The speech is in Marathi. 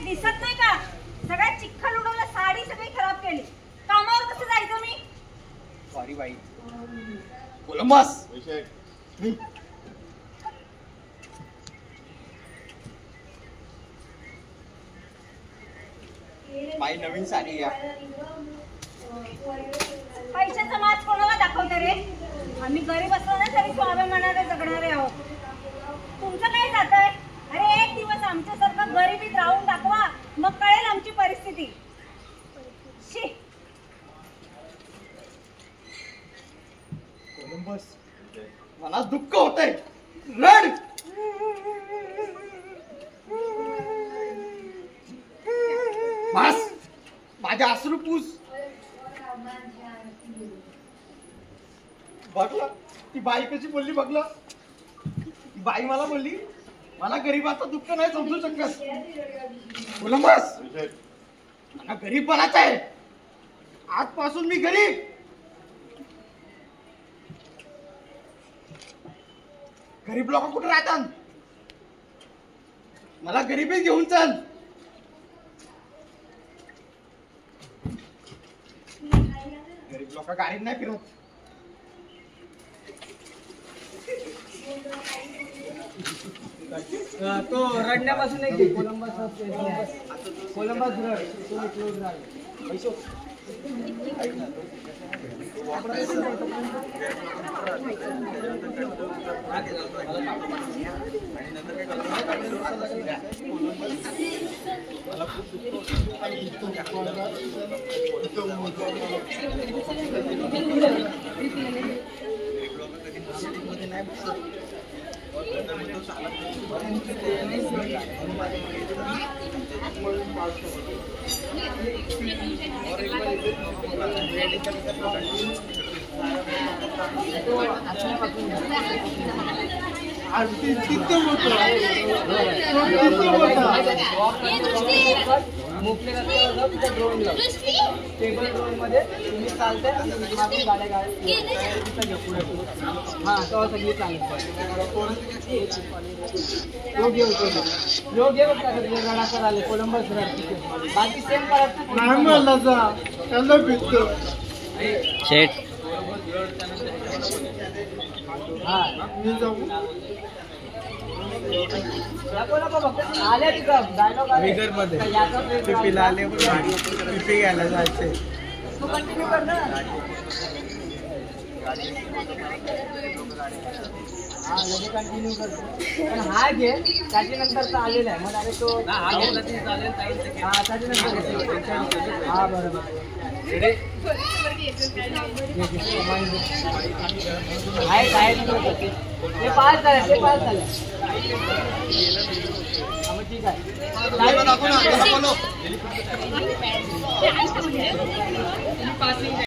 दिसत नाही का? सगळ्या चिखल उडवला, साडी सगळी खराब केली. कामावर कसं जायचं मी? सॉरी बाई. कोलंबस बाई नवीन साडी घ्या. पैशाचा माज कोणाला दाखवते रे? आम्ही गरीब असलो ना तरी स्वाभिमानाने जगणारे आहोत. तुमचं काय जातंय? अरे एक दिवस आमच्यासारखं गरिबीत राहून दाखवा, मग कळेल आमची परिस्थिती. शी. कोलंबस मला दुःख होतंय. रड. बस माझ्या अश्रू पूस. बघलं ती बाई कशी बोलली? बघलं ती बाई मला बोलली मला गरीबाचं दुःख नाही समजू शकत. कोलंबस मला गरीब बनायचं आहे. आजपासून मी गरीब. गरीब लोक कुठे राहतात? मला गरीबी घेऊन चल. गरीब लोक गाडीत नाही फिरत. तो रडण्यापासून एक कोलंबस रड. टेबल ड्रोन मध्ये तुम्ही चालताय आणि मागून गाड्या हा तेव्हा सगळी योग्य रडाकर आले. कोलंबस रड. बाकी सेम परत शेट. हा मी जाऊ. आल्या तिथं डायलॉग विगर मध्ये पिपीला आले. पिपी घ्यायला जायचे. तू कंटिन्यू कर ना. हा लगे कंटिन्यू करतो. पण हा घे त्याच्यानंतर आलेला आहे. मग अरे तो हा त्याच्यानंतर हा बरोबर. ते पास झालं. ठीक आहे.